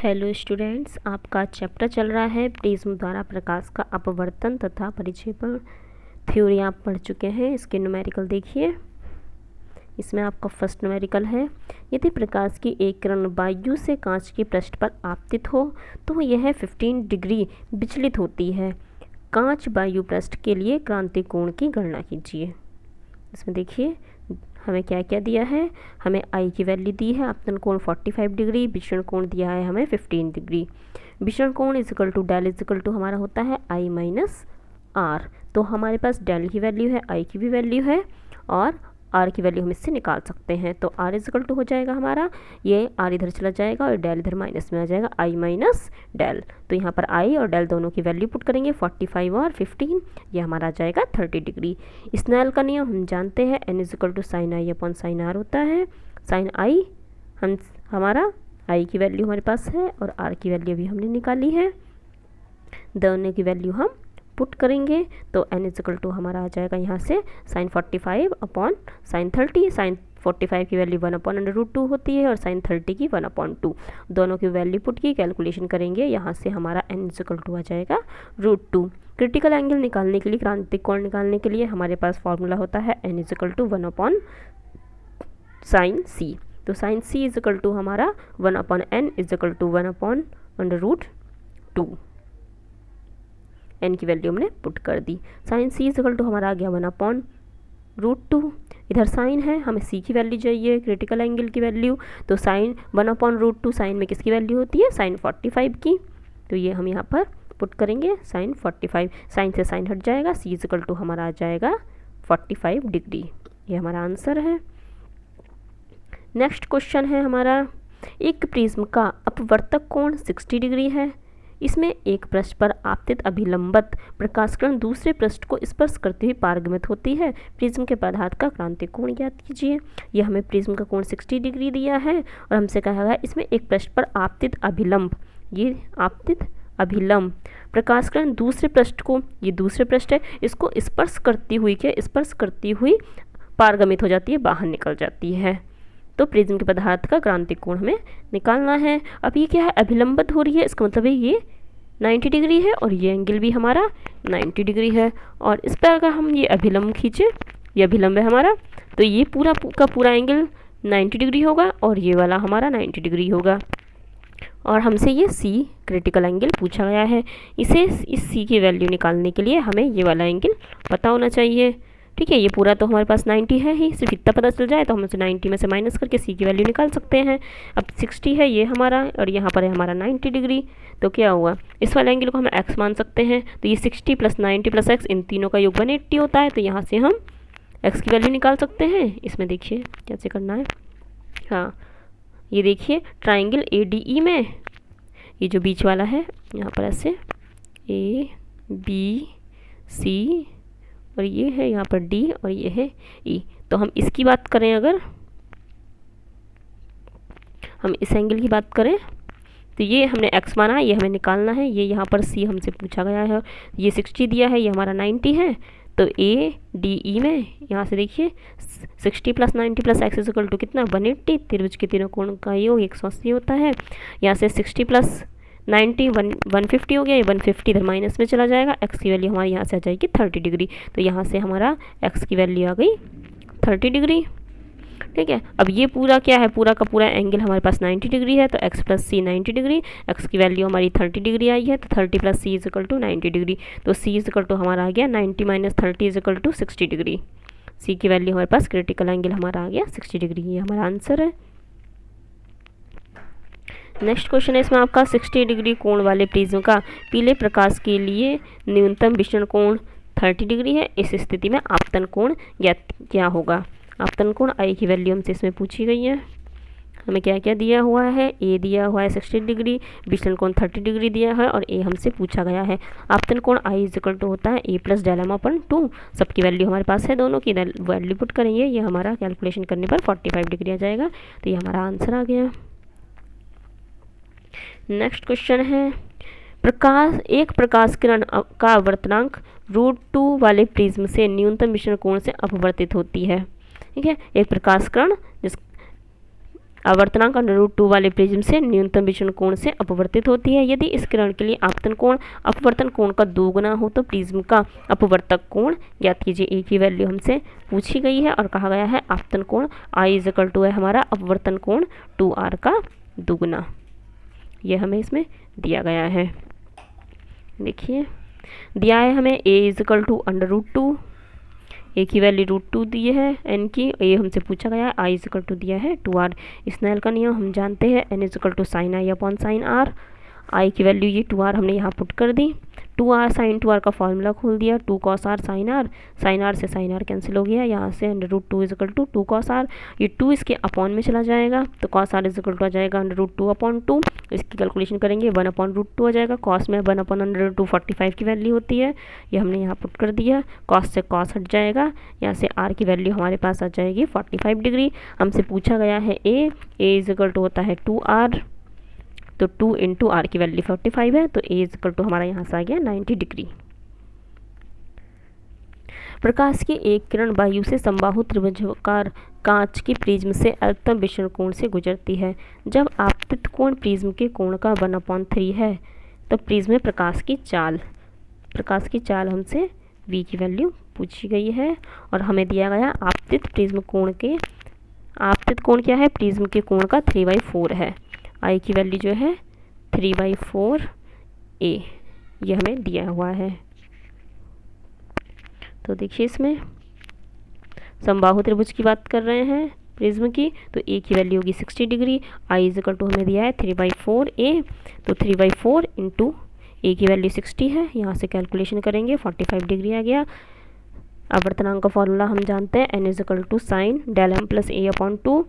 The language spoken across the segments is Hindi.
हेलो स्टूडेंट्स, आपका चैप्टर चल रहा है प्रिज्म द्वारा प्रकाश का अपवर्तन तथा परिक्षेपण। थ्योरी आप पढ़ चुके हैं। इसके न्यूमेरिकल देखिए। इसमें आपका फर्स्ट न्यूमेरिकल है, यदि प्रकाश की एक किरण वायु से कांच के पृष्ठ पर आपतित हो तो यह 15 डिग्री विचलित होती है। कांच वायु पृष्ठ के लिए क्रांति कोण की गणना कीजिए। इसमें देखिए हमें क्या क्या दिया है। हमें आई की वैल्यू दी है, आपतन कोण 45 डिग्री, विचरण कोण दिया है हमें 15 डिग्री। विचरण कोण इजिकल टू डेल इजिकल टू हमारा होता है आई माइनस आर। तो हमारे पास डेल की वैल्यू है, आई की भी वैल्यू है और आर की वैल्यू हम इससे निकाल सकते हैं। तो आर इजिकल टू हो जाएगा हमारा, ये आर इधर चला जाएगा और डेल इधर माइनस में आ जाएगा, आई माइनस डेल। तो यहाँ पर आई और डेल दोनों की वैल्यू पुट करेंगे, 45 और 15, ये हमारा आ जाएगा 30 डिग्री। स्नेल का नियम हम जानते हैं, N equal to sine I upon sine R होता है। साइन आई हमारा आई की वैल्यू हमारे पास है और आर की वैल्यू भी हमने निकाली है, दोनों की वैल्यू हम पुट करेंगे। तो n इजिकल टू हमारा आ जाएगा यहाँ से साइन 45 अपॉन साइन 30। साइन 45 की वैल्यू 1/√2 होती है और साइन 30 की 1/2। दोनों की वैल्यू पुट की कैलकुलेशन करेंगे, यहाँ से हमारा n इजिकल टू आ जाएगा √2। क्रिटिकल एंगल निकालने के लिए, क्रांतिक कोण निकालने के लिए हमारे पास फॉर्मूला होता है n equal to 1/sin c। तो साइन c इजिकल टू हमारा 1/n इजिकल टू 1/√2। एन की वैल्यू हमने पुट कर दी। साइन सी इजिकल टू हमारा आ गया 1/√2। इधर साइन है, हमें सी की वैल्यू चाहिए, क्रिटिकल एंगल की वैल्यू। तो साइन 1/√2 साइन में किसकी वैल्यू होती है, साइन 45 की। तो ये हम यहाँ पर पुट करेंगे साइन 45, साइन से साइन हट जाएगा, सी इजिकल टू हमारा आ जाएगा 45 डिग्री। ये हमारा आंसर है। नेक्स्ट क्वेश्चन है हमारा, एक प्रिज्म का अपवर्तक कोण 60 डिग्री है। इसमें एक पृष्ठ पर आपतित अभिलंबत प्रकाशकिरण दूसरे पृष्ठ को स्पर्श करते हुए पारगमित होती है। प्रिज्म के पदार्थ का क्रांतिक कोण ज्ञात कीजिए। यह हमें प्रिज्म का कोण 60 डिग्री दिया है और हमसे कहा गया इसमें एक पृष्ठ पर आपतित अभिलंब, ये आपतित अभिलंब प्रकाशकिरण दूसरे पृष्ठ को, ये दूसरे पृष्ठ है, इसको स्पर्श करती हुई, क्या स्पर्श करती हुई पारगमित हो जाती है, बाहर निकल जाती है। तो प्रिज्म के पदार्थ का क्रांतिक कोण हमें निकालना है। अब ये क्या है, अभिलंबित हो रही है, इसका मतलब है ये 90 डिग्री है और ये एंगल भी हमारा 90 डिग्री है। और इस पर अगर हम ये अभिलंब खींचे, ये अभिलंब है हमारा, तो ये पूरा का पूरा एंगल 90 डिग्री होगा और ये वाला हमारा 90 डिग्री होगा। और हमसे ये सी क्रिटिकल एंगल पूछा गया है। इस सी की वैल्यू निकालने के लिए हमें ये वाला एंगल पता होना चाहिए। ठीक है, ये पूरा तो हमारे पास 90 है ही, सिर्फ इतना पता चल जाए तो हम उसे 90 में से माइनस करके सी की वैल्यू निकाल सकते हैं। अब 60 है ये हमारा और यहाँ पर है हमारा 90 डिग्री। तो क्या हुआ, इस वाले एंगल को हम x मान सकते हैं। तो ये 60 + 90 + x, इन तीनों का योग 180 होता है। तो यहाँ से हम x की वैल्यू निकाल सकते हैं। इसमें देखिए कैसे करना है। हाँ, ये देखिए ट्राइंगल ADE में ये जो बीच वाला है, यहाँ पर ऐसे ABC और ये है यहाँ पर D और ये है E। तो हम इसकी बात करें, अगर हम इस एंगल की बात करें तो ये हमने x माना, ये हमें निकालना है। ये यहाँ पर C हमसे पूछा गया है, ये 60 दिया है, ये हमारा 90 है। तो ADE में यहाँ से देखिए 60 + 90 + x इजिकल टू कितना, 180। त्रिभुज के तीनों कोण का योग 180 होता है। यहाँ से 60 + 90 150 हो गया, ये 150 इधर माइनस में चला जाएगा। x की वैल्यू हमारी यहाँ से आ जाएगी 30 डिग्री। तो यहाँ से हमारा x की वैल्यू आ गई 30 डिग्री। ठीक है, अब ये पूरा क्या है, पूरा का पूरा एंगल हमारे पास 90 डिग्री है। तो x + c 90 डिग्री, x की वैल्यू हमारी 30 डिग्री आई है। तो 30 + c इजिकल टू 90 डिग्री। तो c इजिकल टू हमारा आ गया 90 - 30 इजिकल टू 60 डिग्री। c की वैल्यू हमारे पास, क्रिटिकल एंगल हमारा आ गया 60 डिग्री। ये हमारा आंसर है। नेक्स्ट क्वेश्चन है इसमें आपका, 60 डिग्री कोण वाले प्रिज्म का पीले प्रकाश के लिए न्यूनतम विचलन कोण 30 डिग्री है। इस स्थिति में आपतन कोण क्या होगा। आपतन कोण आई की वैल्यू हमसे इसमें पूछी गई है। हमें क्या क्या दिया हुआ है, ए दिया हुआ है 60 डिग्री, विचलन कोण 30 डिग्री दिया है और ए हमसे पूछा गया है। आपतन कोण आई इजिकल टू होता है a + डेल/2। सबकी वैल्यू हमारे पास है, दोनों की वैल्यू पुट करेंगे, ये हमारा कैलकुलेशन करने पर 45 डिग्री आ जाएगा। तो ये हमारा आंसर आ गया। नेक्स्ट क्वेश्चन है, एक प्रकाश किरण का आवर्तनांक √2 वाले प्रिज्म से न्यूनतम विचलन कोण से अपवर्तित होती है। ठीक है, एक प्रकाश किरण जिस आवर्तनांक √2 वाले प्रिज्म से न्यूनतम विचलन कोण से अपवर्तित होती है। यदि इस किरण के लिए आपतन कोण अपवर्तन कोण का दोगुना हो तो प्रिज्म का अपवर्तक कोण ज्ञात कीजिए। ए की वैल्यू हमसे पूछी गई है और कहा गया है आपतन कोण I = है हमारा अपवर्तन कोण 2r का दोगुना। यह हमें इसमें दिया गया है। देखिए दिया है हमें a = √2, ए की वैल्यू √2 दी है, n की ए हमसे पूछा गया है, I = दिया है 2r। स्नेल का नियम हम जानते हैं, n = sin I / sin r। I की वैल्यू ये 2r हमने यहाँ पुट कर दी। 2r sin 2r का फॉर्मूला खोल दिया, 2 cos r sin r, sin r से sin r कैंसिल हो गया, यहाँ से √2 = 2 cos r, ये 2 इसके अपॉन में चला जाएगा तो cos r = आ जाएगा √2/2। इसकी कैलकुलेशन करेंगे 1/√2 आ जाएगा। cos में 1/√2 45 की वैल्यू होती है, ये हमने यहाँ पुट कर दिया। cos से cos हट जाएगा, यहाँ से r की वैल्यू हमारे पास आ जाएगी 45 डिग्री। हमसे पूछा गया है a = होता है 2r, तो 2 × r की वैल्यू 45 है, तो a = हमारा यहाँ से आ गया 90 डिग्री। प्रकाश की एक किरण वायु से समबाहु त्रिभुजाकार कांच की प्रिज्म से अल्पतम विचलन कोण से गुजरती है। जब आपतित कोण प्रिज्म के कोण का 1/3 है तो प्रिज्म में प्रकाश की चाल हमसे v की वैल्यू पूछी गई है और हमें दिया गया आपतित प्रिज्म कोण के आपतित कोण क्या है, प्रिज्म के कोण का 3/4 है। I की वैल्यू जो है 3/4 a, ये हमें दिया हुआ है। तो देखिए इसमें समबाहु त्रिभुज की बात कर रहे हैं प्रिज्म की, तो a की वैल्यू होगी 60 डिग्री। I = हमें दिया है 3/4 a, तो 3/4 × a की वैल्यू 60 है, यहाँ से कैलकुलेशन करेंगे 45 डिग्री आ गया। आवर्तनांक का फॉर्मूला हम जानते हैं, n = sin Δm + a/2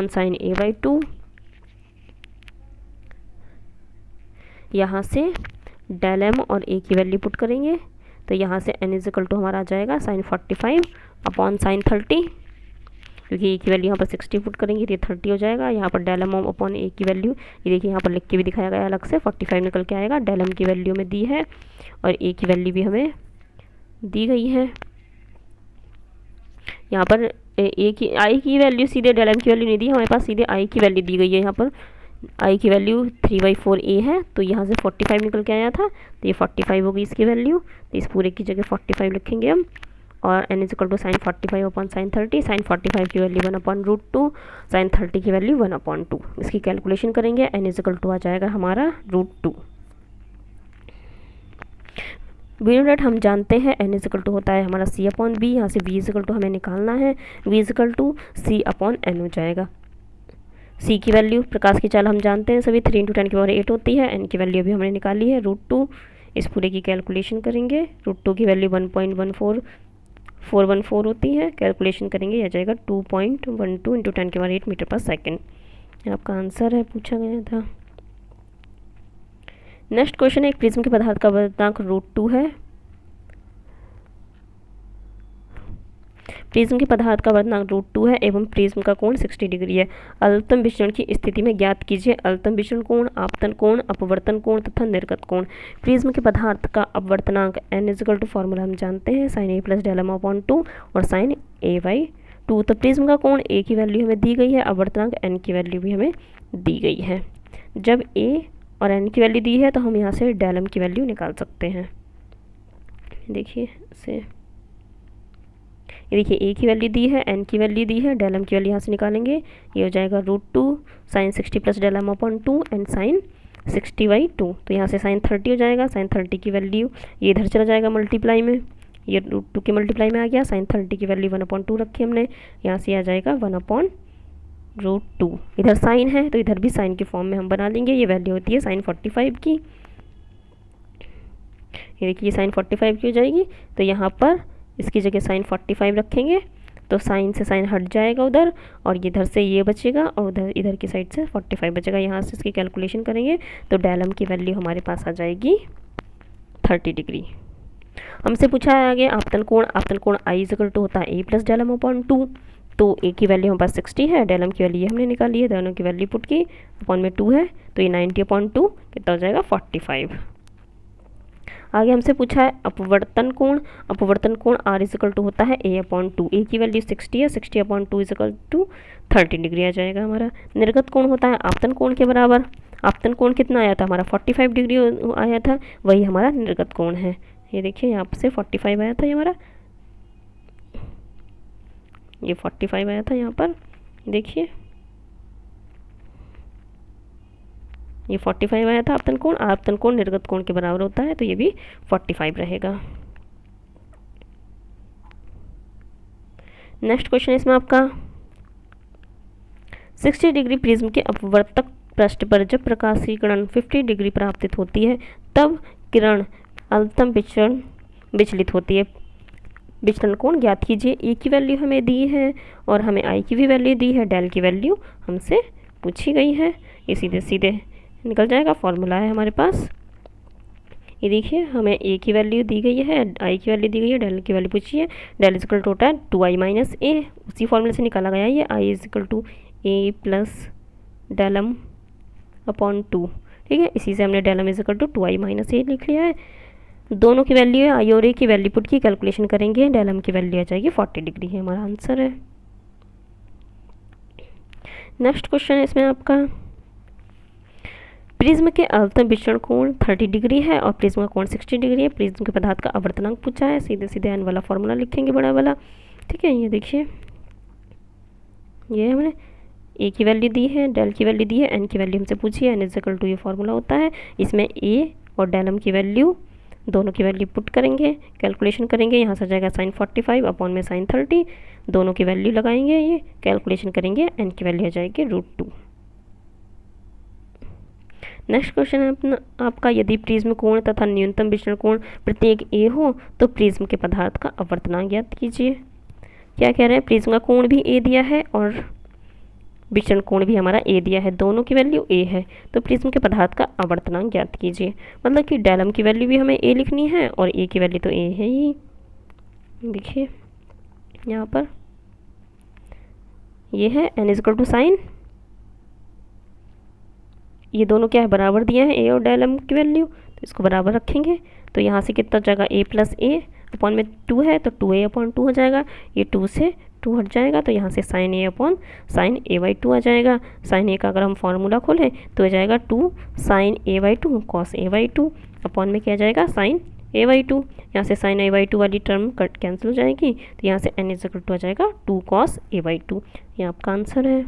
sin a/2। यहाँ से Δm और a की वैल्यू पुट करेंगे तो यहाँ से n = हमारा आ जाएगा sin 45 sin 30, क्योंकि a की वैल्यू यहाँ पर 60 पुट करेंगे तो ये 30 हो जाएगा। यहाँ पर Δm a की वैल्यू ये देखिए यहाँ पर लिख के भी दिखाया गया अलग से, 45 निकल के आएगा। Δm की वैल्यू में दी है और a की वैल्यू भी हमें दी गई है। यहाँ पर I की वैल्यू सीधे Δm की वैल्यू नहीं दी, हमारे पास सीधे I की वैल्यू दी गई है। यहाँ पर I की वैल्यू 3/4 a है, तो यहाँ से 45 निकल के आया था, तो ये 45 होगी इसकी वैल्यू, तो इस पूरे की जगह 45 लिखेंगे हम। और n = sin 45 sin 30, sin 45 की वैल्यू 1/√2, sin 30 की वैल्यू 1/2। इसकी कैलकुलेशन करेंगे, n = आ जाएगा हमारा √2। v डॉट हम जानते हैं n = होता है हमारा c/b, यहाँ से v = हमें निकालना है, v = c/n हो जाएगा। c की वैल्यू प्रकाश की चाल हम जानते हैं सभी 3 × 10⁸ होती है, n की वैल्यू अभी हमने निकाली है √2। इस पूरे की कैलकुलेशन करेंगे, √2 की वैल्यू 1.14414 होती है, कैलकुलेशन करेंगे आ जाएगा 2.12 × 10⁸ मीटर/सेकंड। आपका आंसर है, पूछा गया था। नेक्स्ट क्वेश्चन है, एक प्रिज्म के पदार्थ का वर्धनांक √2 है। प्रिज्म के पदार्थ का वर्धनांक √2 है एवं प्रिज्म का कोण 60 डिग्री है। अल्पतम विचलन की स्थिति में ज्ञात कीजिए अल्पतम विचलन कोण, आपतन कोण, अपवर्तन कोण तथा निर्गत कोण। प्रिज्म के पदार्थ का अपवर्तनांक n = फॉर्मूला हम जानते हैं sin a + Δm/2 और sin a/2। तो प्रिज्म का कोण a की वैल्यू हमें दी गई है, अपवर्तनांक n की वैल्यू भी हमें दी गई है। जब a और n की वैल्यू दी है तो हम यहाँ से Δm की वैल्यू निकाल सकते हैं। देखिए से ये देखिए a की वैल्यू दी है, n की वैल्यू दी है, Δm की वैल्यू यहाँ से निकालेंगे, ये हो जाएगा √2 sin 60 + Δm/2 एंड sin 60/2। तो यहाँ से sin 30 हो जाएगा, sin 30 की वैल्यू ये इधर चला जाएगा मल्टीप्लाई में, ये √2 के मल्टीप्लाई में आ गया, sin 30 की वैल्यू 1/2 रखी हमने, यहाँ से आ जाएगा 1/√2। इधर साइन है तो इधर भी साइन के फॉर्म में हम बना लेंगे, ये वैल्यू होती है sin 45 की। ये देखिए sin 45 की हो जाएगी, तो यहाँ पर इसकी जगह sin 45 रखेंगे तो साइन से साइन हट जाएगा उधर, और इधर से ये बचेगा और इधर की साइड से 45 बचेगा। यहाँ से इसकी कैलकुलेशन करेंगे तो Δm की वैल्यू हमारे पास आ जाएगी 30 डिग्री। हमसे पूछा है आगे आपतन कोण I = होता है a + Δm/2। तो a की वैल्यू हमारे पास 60 है, Δm की वैल्यू हमने निकाली है, दोनों की वैल्यू पुट की, अपॉन में 2 है तो ये 90/2 कितना हो जाएगा 45। आगे हमसे पूछा है अपवर्तन कोण R = होता है a/2। a की वैल्यू 60 है, 60/2 = 30 डिग्री आ जाएगा हमारा। निर्गत कोण होता है आपतन कोण के बराबर। आपतन कोण कितना आया था हमारा 45 डिग्री आया था, वही हमारा निर्गत कोण है। ये देखिए यहाँ से 45 आया था ये हमारा, ये 45 आया था यहाँ पर, देखिए ये 45 आया था आपतन कोण। आपतन कोण निर्गत कोण के बराबर होता है, तो ये भी 45 रहेगा। नेक्स्ट क्वेश्चन इसमें आपका 60 डिग्री प्रिज्म के अपवर्तक पृष्ठ पर जब प्रकाश की किरण 50 डिग्री पर आपतित होती है तब किरण अधिकतम विचलन विचलित होती है। विचलन कोण ज्ञात कीजिए। ए की वैल्यू हमें दी है और हमें आई की भी वैल्यू दी है, डेल की वैल्यू हमसे पूछी गई है। ये सीधे सीधे निकल जाएगा, फॉर्मूला है हमारे पास। ये देखिए हमें ए की वैल्यू दी गई है, आई की वैल्यू दी गई है, डेल की वैल्यू पूछी है। डेल इजिकल टू होता है 2i माइनस ए, उसी फॉर्मूले से निकाला गया है ये। I equal to A plus del M upon 2, ठीक है। इसी से हमने del M equal to 2i minus A लिख लिया है। दोनों की वैल्यू है, आई और ए की वैल्यू पुट की कैलकुलेशन करेंगे, डेल एम की वैल्यू आ जाएगी 40 डिग्री है हमारा आंसर है। नेक्स्ट क्वेश्चन है इसमें आपका प्रिज्म के अधिकतम विचलन कोण 30 डिग्री है और प्रिज्म का कोण 60 डिग्री है। प्रिज्म के पदार्थ का आवर्तनांक पूछा है, सीधे सीधे एन वाला फॉर्मूला लिखेंगे बड़ा वाला, ठीक है। ये देखिए ये हमने ए की वैल्यू दी है, डेल की वैल्यू दी है, एन की वैल्यू हमसे पूछी है। एन इजिकल टू ये फॉर्मूला होता है, इसमें ए और डेल एम की वैल्यू दोनों की वैल्यू पुट करेंगे, कैलकुलेशन करेंगे। यहाँ से आ जाएगा साइन 45 अपॉन में साइन 30, दोनों की वैल्यू लगाएंगे, ये कैलकुलेशन करेंगे, एन की वैल्यू आ जाएगी √2। नेक्स्ट क्वेश्चन है अपना आपका यदि प्रिज्म कोण तथा न्यूनतम विचलन कोण प्रत्येक ए हो तो प्रिज्म के पदार्थ का अपवर्तनांक ज्ञात कीजिए। क्या कह रहे हैं, प्रिज्म का कोण भी ए दिया है और विचलन कोण भी हमारा ए दिया है, दोनों की वैल्यू ए है, तो प्रिज्म के पदार्थ का अपवर्तनांक ज्ञात कीजिए। मतलब कि डेल एम की वैल्यू भी हमें ए लिखनी है और ए की वैल्यू तो ए है ही। देखिए यहाँ पर ये है एन इजिकल टू साइन, ये दोनों क्या है बराबर दिए हैं ए और डेल एम की वैल्यू, तो इसको बराबर रखेंगे। तो यहाँ से कितना जाएगा ए प्लस ए अपॉन में 2 है तो 2a अपॉन 2 हो जाएगा, ये 2 से 2 हट जाएगा तो यहाँ से sine A upon sine A by 2 आ जाएगा। साइन ए का अगर हम फार्मूला खोलें तो आ जाएगा 2 sine A by 2 cos A by 2 upon में क्या जाएगा साइन ए बाई 2। यहाँ से साइन ए बाई 2 वाली टर्म कट कैंसिल हो जाएगी, तो यहाँ से एन इक्वल टू आ जाएगा 2 कॉस ए बाई 2। ये आपका आंसर है।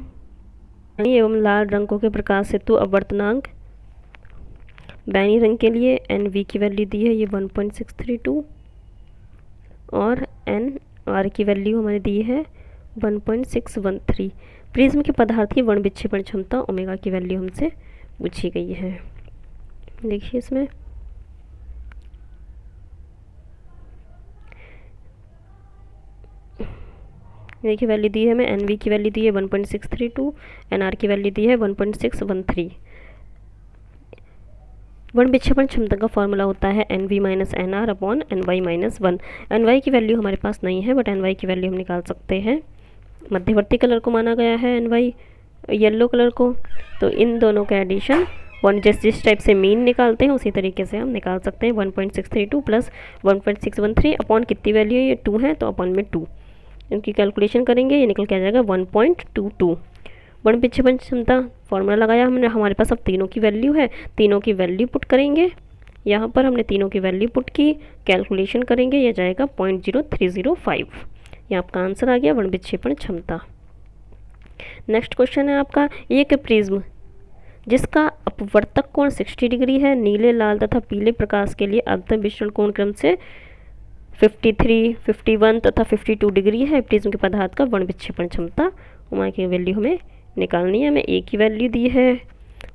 एवं लाल रंगों के प्रकाश हेतु अपवर्तनांक बैगनी रंग के लिए एन वी की वैल्यू दी है ये 1.632 और एन आर की वैल्यू हमारी दी है 1.613। प्रिज्म के पदार्थ की वर्ण विक्षेपण क्षमता ओमेगा की वैल्यू हमसे पूछी गई है। देखिए इसमें देखिए वैल्यू दी है हमें, एन वी की वैल्यू दी है 1.632, एन आर की वैल्यू दी है 1.613। वर्ण विक्षेपण क्षमता का फॉर्मूला होता है N V minus N R upon N Y minus 1। N Y की वैल्यू हमारे पास नहीं है, बट एन वाई की वैल्यू हम निकाल सकते हैं। मध्यवर्ती कलर को माना गया है एन वाई, येलो कलर को, तो इन दोनों का एडिशन वन जिस टाइप से मीन निकालते हैं उसी तरीके से हम निकाल सकते हैं। 1.632 प्लस 1.613 अपॉन कितनी वैल्यू है, ये 2 है तो अपॉन में 2, इनकी कैलकुलेशन करेंगे, ये निकल के आ जाएगा 1.22। वर्ण विक्षेपण क्षमता फॉर्मूला लगाया हमने, हमारे पास अब तीनों की वैल्यू है, तीनों की वैल्यू पुट करेंगे। यहाँ पर हमने तीनों की वैल्यू पुट की, कैलकुलेशन करेंगे, यह जाएगा 0.0305। ये आपका आंसर आ गया वर्ण विक्षेपण क्षमता। नेक्स्ट क्वेश्चन है आपका, एक प्रिज्म जिसका अपवर्तक कोण 60 डिग्री है, नीले लाल तथा पीले प्रकाश के लिए अधिकतम विचलन कोण क्रम से 53, 51 तथा 52 डिग्री है। प्रिज्म के पदार्थ का वर्ण विक्षेपण क्षमता ओमेगा की वैल्यू हमें निकालनी है। हमें ए की वैल्यू दी है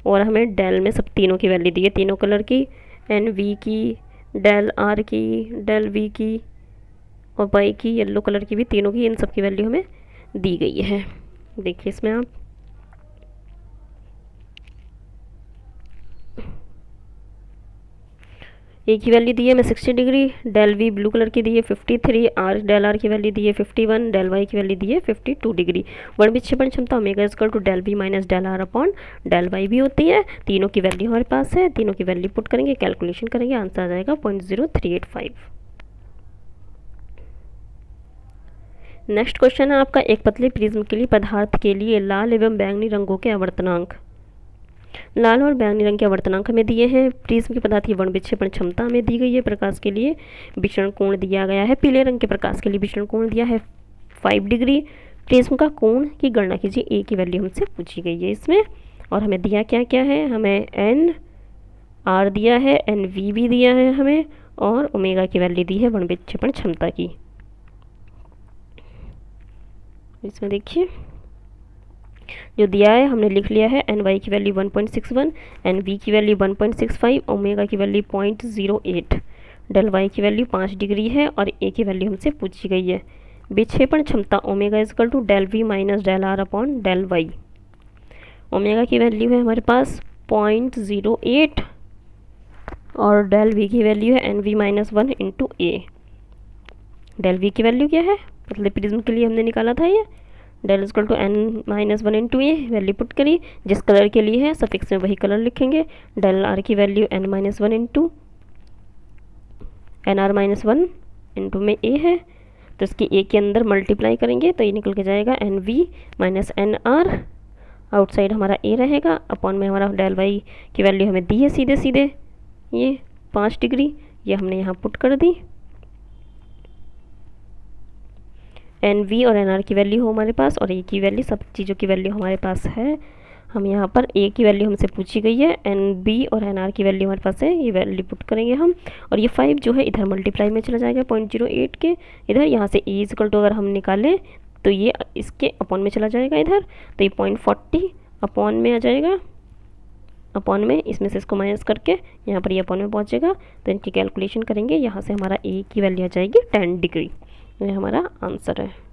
और हमें डेल में सब तीनों की वैल्यू दी है, तीनों कलर की, एन वी की, डेल आर की, डेल वी की और वाई की, येलो कलर की भी, तीनों की, इन सब की वैल्यू हमें दी गई है। देखिए इसमें आप ए की वैल्यू दी है हमें 60 डिग्री, डेल वी ब्लू कलर की दी है 53, आर डेल आर की वैल्यू दी है 51, डेल वाई की वैल्यू दी है 52 डिग्री। वर्ण विक्षेपण क्षमता omega equal to del V minus del R upon del Y भी होती है। तीनों की वैल्यू हमारे पास है, तीनों की वैल्यू पुट करेंगे, कैलकुलेशन करेंगे, आंसर आ जाएगा 0.0385। नेक्स्ट क्वेश्चन है आपका, एक पतले प्रिज्म के लिए पदार्थ के लिए लाल एवं बैंगनी रंगों के आवर्तनांक। लाल और बैंगनी रंग के आवर्तनांक हमें दिए हैं। प्रिज्म के पदार्थ की वर्ण विक्षेपण क्षमता हमें दी गई है। प्रकाश के लिए विचरण कोण दिया गया है। पीले रंग के प्रकाश के लिए विचरण कोण दिया है 5 डिग्री। प्रिज्म का कोण की गणना कीजिए, ए की वैल्यू हमसे पूछी गई है इसमें। और हमें दिया क्या क्या है, हमें एन आर दिया है, एन वी भी दिया है हमें, और ओमेगा की वैल्यू दी है वर्ण विक्षेपण क्षमता की। इसमें देखिए जो दिया है हमने लिख लिया है, एन वाई की वैल्यू 1.61, एन वी की वैल्यू 1.65, ओमेगा की वैल्यू 0.08, डेल वाई की वैल्यू 5 डिग्री है और ए की वैल्यू हमसे पूछी गई है। विक्षेपण क्षमता omega is equal to del V minus del R upon del Y. Omega की वैल्यू है हमारे पास 0.08 और डेल वी की वैल्यू है N V minus 1 into A. Del V की वैल्यू क्या है, पतले प्रिज्म के लिए हमने निकाला था ये, del is equal to N minus 1 into A, value put करी, जिस कलर के लिए है सफिक्स में वही कलर लिखेंगे। डेल आर की value N minus 1 into N R minus 1 into में ए है, तो इसकी ए के अंदर मल्टीप्लाई करेंगे तो ये निकल के जाएगा N V minus N R, outside हमारा ए रहेगा, अपॉन में हमारा डेल वाई की वैल्यू हमें दी है सीधे सीधे ये 5 डिग्री, ये हमने यहाँ पुट कर दी। एन वी और एन आर की वैल्यू हो हमारे पास और ए की वैल्यू, सब चीज़ों की वैल्यू हमारे पास है। हम यहाँ पर ए की वैल्यू हमसे पूछी गई है, एन बी और एन आर की वैल्यू हमारे पास है, ये वैल्यू पुट करेंगे हम। और ये 5 जो है इधर मल्टीप्लाई में चला जाएगा 0.08 के इधर, यहाँ से ए इजकल टू अगर हम निकालें तो ये इसके अपॉन में चला जाएगा इधर, तो ये 0.40 अपॉन में आ जाएगा, अपॉन में इसमें से इसको माइनस करके यहाँ पर ये अपॉन में पहुँचेगा, तो इनकी कैलकुलेशन करेंगे, यहाँ से हमारा ए की वैल्यू आ जाएगी 10 डिग्री। ये हमारा आंसर है।